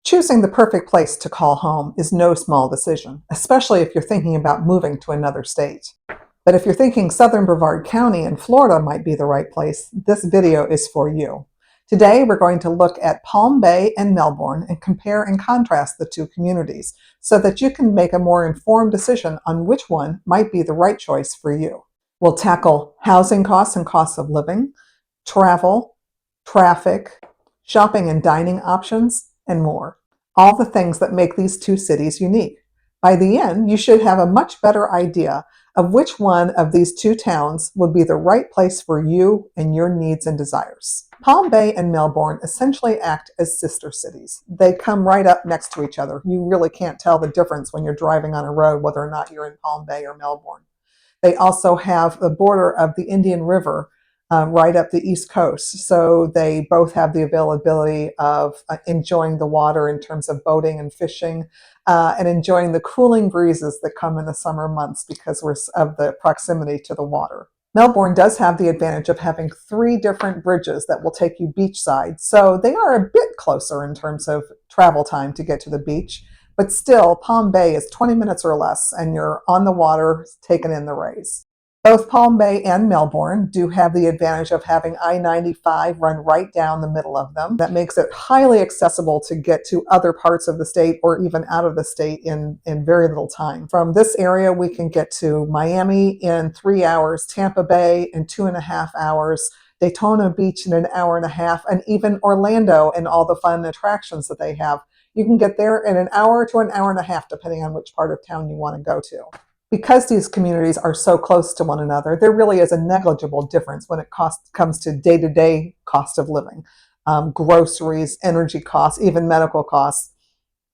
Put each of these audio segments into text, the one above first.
Choosing the perfect place to call home is no small decision, especially if you're thinking about moving to another state. But if you're thinking Southern Brevard County in Florida might be the right place, this video is for you. Today, we're going to look at Palm Bay and Melbourne and compare and contrast the two communities so that you can make a more informed decision on which one might be the right choice for you. We'll tackle housing costs and costs of living, travel, traffic, shopping and dining options, and more. All the things that make these two cities unique. By the end, you should have a much better idea of which one of these two towns would be the right place for you and your needs and desires. Palm Bay and Melbourne essentially act as sister cities. They come right up next to each other. You really can't tell the difference when you're driving on a road whether or not you're in Palm Bay or Melbourne. They also have the border of the Indian River right up the East Coast. So they both have the availability of enjoying the water in terms of boating and fishing and enjoying the cooling breezes that come in the summer months because of the proximity to the water. Melbourne does have the advantage of having 3 different bridges that will take you beachside. So they are a bit closer in terms of travel time to get to the beach. But still, Palm Bay is 20 minutes or less, and you're on the water taking in the rays. Both Palm Bay and Melbourne do have the advantage of having I-95 run right down the middle of them. That makes it highly accessible to get to other parts of the state or even out of the state in very little time. From this area, we can get to Miami in 3 hours, Tampa Bay in 2.5 hours, Daytona Beach in an hour and a half, and even Orlando and all the fun attractions that they have. You can get there in an hour to an hour and a half, depending on which part of town you want to go to. Because these communities are so close to one another, there really is a negligible difference when it comes to day-to-day cost of living, groceries, energy costs, even medical costs.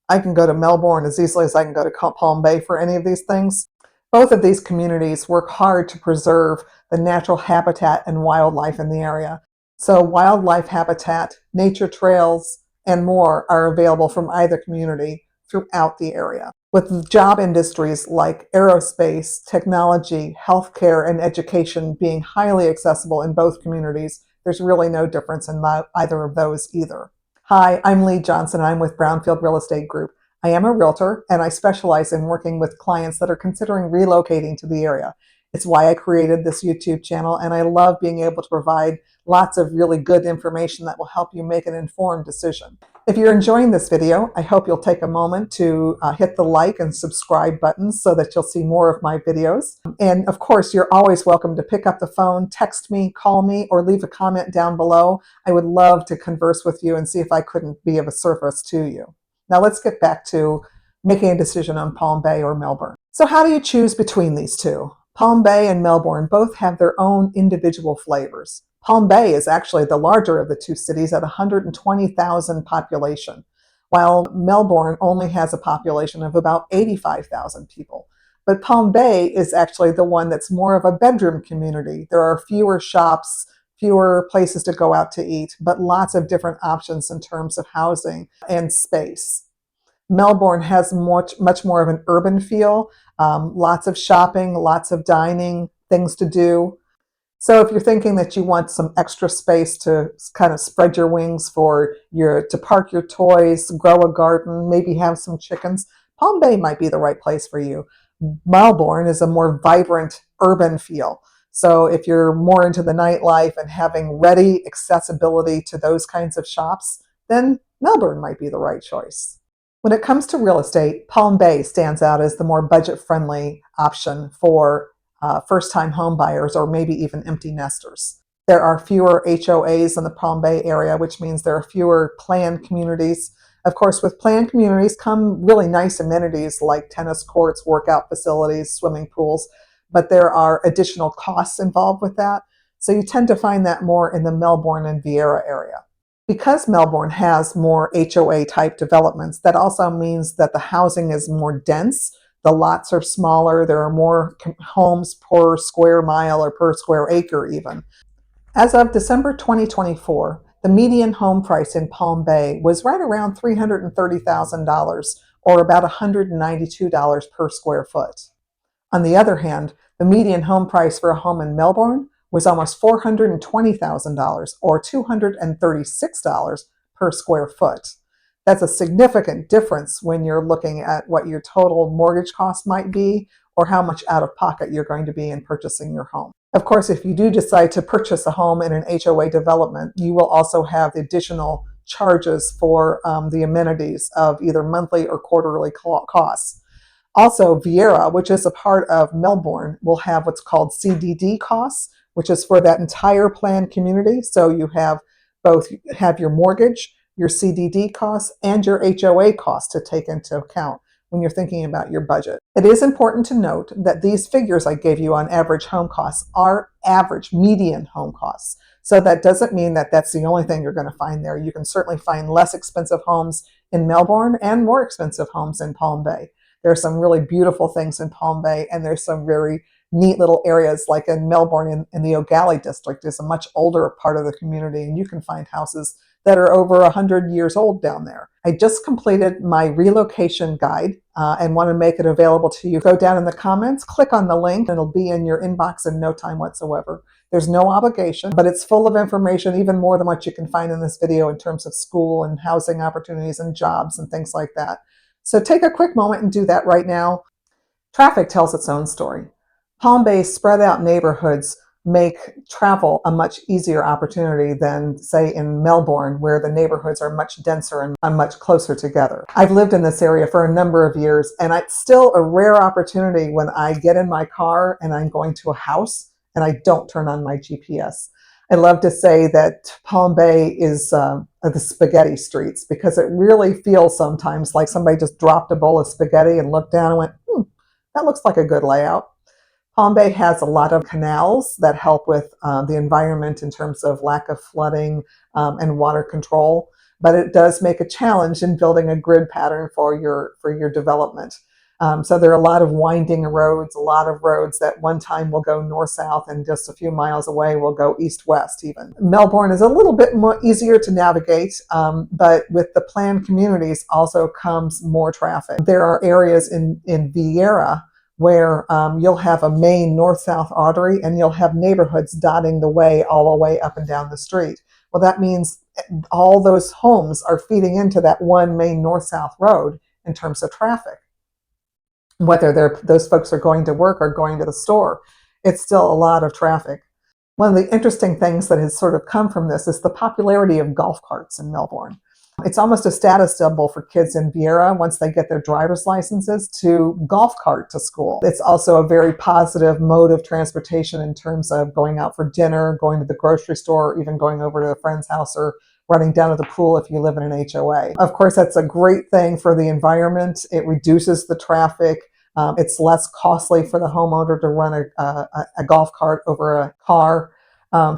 I can go to Melbourne as easily as I can go to Palm Bay for any of these things. Both of these communities work hard to preserve the natural habitat and wildlife in the area. So wildlife habitat, nature trails, and more are available from either community throughout the area. With job industries like aerospace, technology, healthcare, and education being highly accessible in both communities, there's really no difference in either of those either. Hi, I'm Lee Johnson. I'm with Brownfield Real Estate Group. I am a realtor, and I specialize in working with clients that are considering relocating to the area. It's why I created this YouTube channel, and I love being able to provide lots of really good information that will help you make an informed decision. If you're enjoying this video, I hope you'll take a moment to hit the like and subscribe buttons so that you'll see more of my videos. And of course, you're always welcome to pick up the phone, text me, call me, or leave a comment down below. I would love to converse with you and see if I couldn't be of a service to you. Now let's get back to making a decision on Palm Bay or Melbourne. So how do you choose between these two? Palm Bay and Melbourne both have their own individual flavors. Palm Bay is actually the larger of the two cities at 120,000 population, while Melbourne only has a population of about 85,000 people. But Palm Bay is actually the one that's more of a bedroom community. There are fewer shops, fewer places to go out to eat, but lots of different options in terms of housing and space. Melbourne has much more of an urban feel, lots of shopping, lots of dining, things to do. So if you're thinking that you want some extra space to kind of spread your wings to park your toys, grow a garden, maybe have some chickens, Palm Bay might be the right place for you. Melbourne is a more vibrant urban feel. So if you're more into the nightlife and having ready accessibility to those kinds of shops, then Melbourne might be the right choice. When it comes to real estate, Palm Bay stands out as the more budget-friendly option for first-time home buyers or maybe even empty nesters. There are fewer HOAs in the Palm Bay area, which means there are fewer planned communities. Of course, with planned communities come really nice amenities like tennis courts, workout facilities, swimming pools, but there are additional costs involved with that. So you tend to find that more in the Melbourne and Viera area. Because Melbourne has more HOA-type developments, that also means that the housing is more dense. The lots are smaller. There are more homes per square mile or per square acre even. As of December 2024, the median home price in Palm Bay was right around $330,000 or about $192 per square foot. On the other hand, the median home price for a home in Melbourne was almost $420,000 or $236 per square foot. That's a significant difference when you're looking at what your total mortgage cost might be or how much out of pocket you're going to be in purchasing your home. Of course, if you do decide to purchase a home in an HOA development, you will also have the additional charges for the amenities of either monthly or quarterly costs. Also, Viera, which is a part of Melbourne, will have what's called CDD costs, which is for that entire planned community. So you have both have your mortgage, your CDD costs, and your HOA costs to take into account when you're thinking about your budget. It is important to note that these figures I gave you on average home costs are average median home costs. So that doesn't mean that that's the only thing you're going to find there. You can certainly find less expensive homes in Melbourne and more expensive homes in Palm Bay. There's some really beautiful things in Palm Bay, and there's some very neat little areas like in Melbourne in the O'Galley district is a much older part of the community, and you can find houses that are over 100 years old down there. I just completed my relocation guide and want to make it available to you. Go down in the comments, click on the link, and it'll be in your inbox in no time whatsoever. There's no obligation, but it's full of information, even more than what you can find in this video in terms of school and housing opportunities and jobs and things like that. So take a quick moment and do that right now. Traffic tells its own story. Palm Bay's spread out neighborhoods make travel a much easier opportunity than, say, in Melbourne, where the neighborhoods are much denser and much closer together. I've lived in this area for a number of years, and it's still a rare opportunity when I get in my car and I'm going to a house and I don't turn on my GPS. I love to say that Palm Bay is the spaghetti streets, because it really feels sometimes like somebody just dropped a bowl of spaghetti and looked down and went, that looks like a good layout. Palm Bay has a lot of canals that help with the environment in terms of lack of flooding and water control, but it does make a challenge in building a grid pattern for your development. So there are a lot of winding roads, a lot of roads that one time will go north-south and just a few miles away will go east-west even. Melbourne is a little bit more easier to navigate, but with the planned communities also comes more traffic. There are areas in Viera where you'll have a main north-south artery and you'll have neighborhoods dotting the way all the way up and down the street. Well, that means all those homes are feeding into that one main north-south road in terms of traffic. Whether those folks are going to work or going to the store, it's still a lot of traffic. One of the interesting things that has sort of come from this is the popularity of golf carts in Melbourne. It's almost a status symbol for kids in Viera once they get their driver's licenses to golf cart to school. It's also a very positive mode of transportation in terms of going out for dinner, going to the grocery store, or even going over to a friend's house or running down to the pool if you live in an HOA. Of course, that's a great thing for the environment. It reduces the traffic. It's less costly for the homeowner to run a golf cart over a car.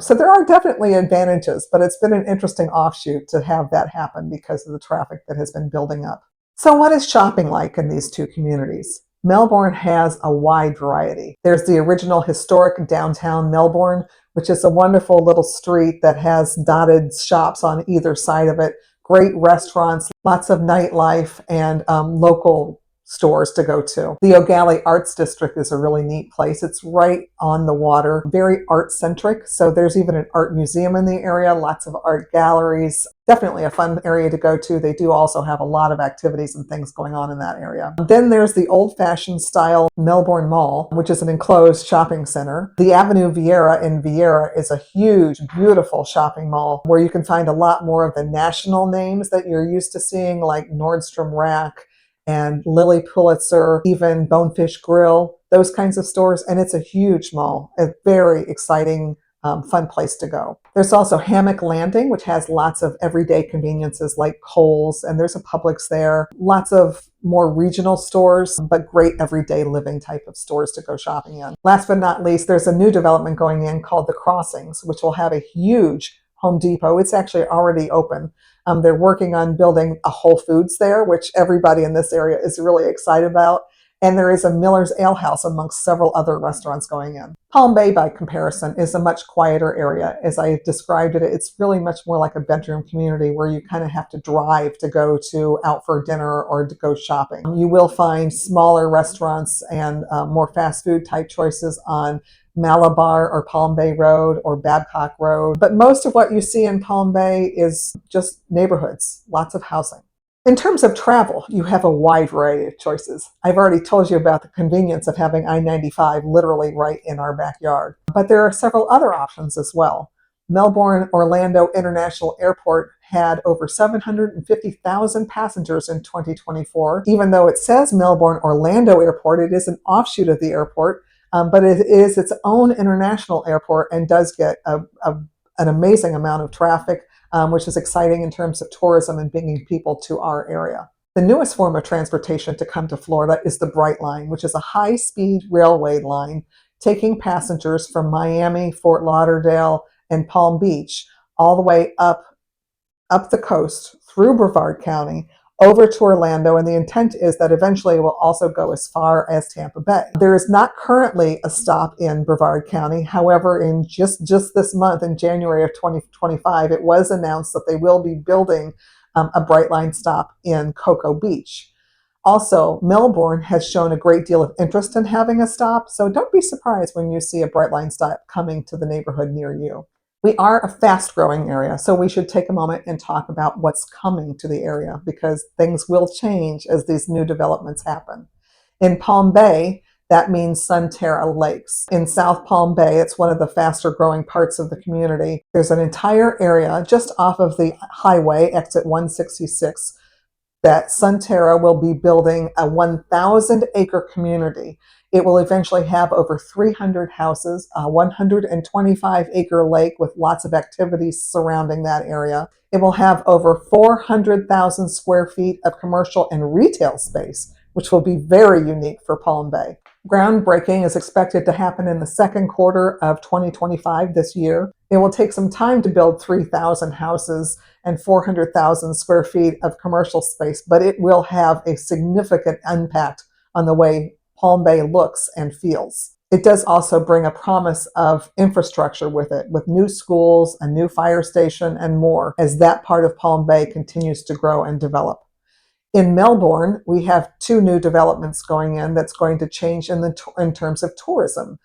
So there are definitely advantages, but it's been an interesting offshoot to have that happen because of the traffic that has been building up. So what is shopping like in these two communities? Melbourne has a wide variety. There's the original historic downtown Melbourne, which is a wonderful little street that has dotted shops on either side of it, great restaurants, lots of nightlife, and local stores to go to. The O'Galley Arts District is a really neat place. It's right on the water, very art-centric. So there's even an art museum in the area, lots of art galleries. Definitely a fun area to go to. They do also have a lot of activities and things going on in that area. Then there's the old-fashioned style Melbourne Mall, which is an enclosed shopping center. The Avenue Viera in Viera is a huge, beautiful shopping mall where you can find a lot more of the national names that you're used to seeing, like Nordstrom Rack and Lilly Pulitzer, even Bonefish Grill, those kinds of stores. And it's a huge mall, a very exciting, fun place to go. There's also Hammock Landing, which has lots of everyday conveniences like Kohl's, and there's a Publix there. Lots of more regional stores, but great everyday living type of stores to go shopping in. Last but not least, there's a new development going in called The Crossings, which will have a huge Home Depot. It's actually already open. They're working on building a Whole Foods there, which everybody in this area is really excited about. And there is a Miller's Ale House amongst several other restaurants going in. Palm Bay, by comparison, is a much quieter area. As I described it, it's really much more like a bedroom community where you kind of have to drive to go out for dinner or to go shopping. You will find smaller restaurants and more fast food type choices on Malabar or Palm Bay Road or Babcock Road. But most of what you see in Palm Bay is just neighborhoods, lots of housing. In terms of travel, you have a wide variety of choices. I've already told you about the convenience of having I-95 literally right in our backyard, but there are several other options as well. Melbourne Orlando International Airport had over 750,000 passengers in 2024. Even though it says Melbourne Orlando Airport, it is an offshoot of the airport, but it is its own international airport and does get an amazing amount of traffic, which is exciting in terms of tourism and bringing people to our area. The newest form of transportation to come to Florida is the Bright Line, which is a high-speed railway line taking passengers from Miami, Fort Lauderdale, and Palm Beach all the way up the coast through Brevard County over to Orlando, and the intent is that eventually it will also go as far as Tampa Bay. There is not currently a stop in Brevard County. However, in just this month, in January of 2025, it was announced that they will be building a Brightline stop in Cocoa Beach. Also, Melbourne has shown a great deal of interest in having a stop, so don't be surprised when you see a Brightline stop coming to the neighborhood near you. We are a fast-growing area, so we should take a moment and talk about what's coming to the area, because things will change as these new developments happen. In Palm Bay, that means Sunterra Lakes. In South Palm Bay, it's one of the faster-growing parts of the community. There's an entire area just off of the highway, exit 166, that Sunterra will be building a 1,000-acre community. It will eventually have over 300 houses, a 125-acre lake with lots of activities surrounding that area. It will have over 400,000 square feet of commercial and retail space, which will be very unique for Palm Bay. Groundbreaking is expected to happen in the second quarter of 2025 this year. It will take some time to build 3,000 houses and 400,000 square feet of commercial space, but it will have a significant impact on the way Palm Bay looks and feels. It does also bring a promise of infrastructure with it, with new schools, a new fire station, and more, as that part of Palm Bay continues to grow and develop. In Melbourne, we have two new developments going in that's going to change in terms of tourism.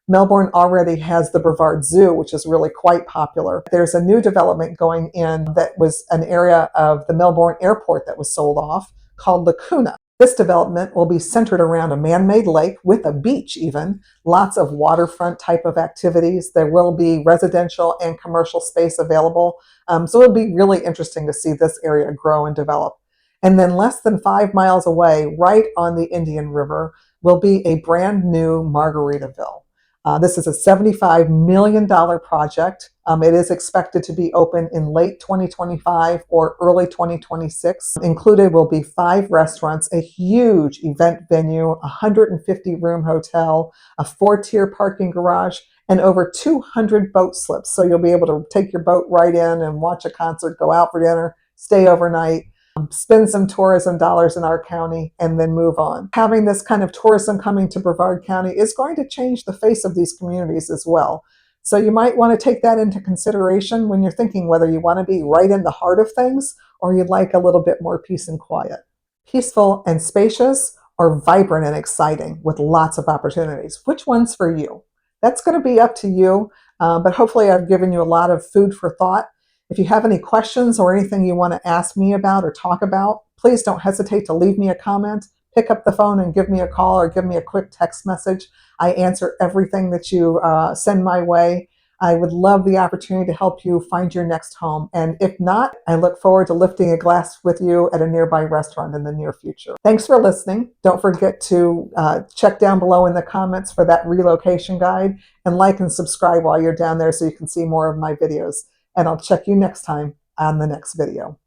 Melbourne already has the Brevard Zoo, which is really quite popular. There's a new development going in that was an area of the Melbourne airport that was sold off called Lacuna. This development will be centered around a man-made lake with a beach even, lots of waterfront type of activities. There will be residential and commercial space available. So it'll be really interesting to see this area grow and develop. And then less than 5 miles away, right on the Indian River, will be a brand new Margaritaville. This is a $75 million project. It is expected to be open in late 2025 or early 2026. Included will be 5 restaurants, a huge event venue, a 150-room hotel, a 4-tier parking garage, and over 200 boat slips. So you'll be able to take your boat right in and watch a concert, go out for dinner, stay overnight, spend some tourism dollars in our county, and then move on. Having this kind of tourism coming to Brevard County is going to change the face of these communities as well. So you might want to take that into consideration when you're thinking whether you want to be right in the heart of things or you'd like a little bit more peace and quiet. Peaceful and spacious, or vibrant and exciting with lots of opportunities. Which one's for you? That's going to be up to you, but hopefully I've given you a lot of food for thought. If you have any questions or anything you want to ask me about or talk about, please don't hesitate to leave me a comment, pick up the phone and give me a call or give me a quick text message. I answer everything that you send my way. I would love the opportunity to help you find your next home. And if not, I look forward to lifting a glass with you at a nearby restaurant in the near future. Thanks for listening. Don't forget to check down below in the comments for that relocation guide, and like and subscribe while you're down there so you can see more of my videos. And I'll check you next time on the next video.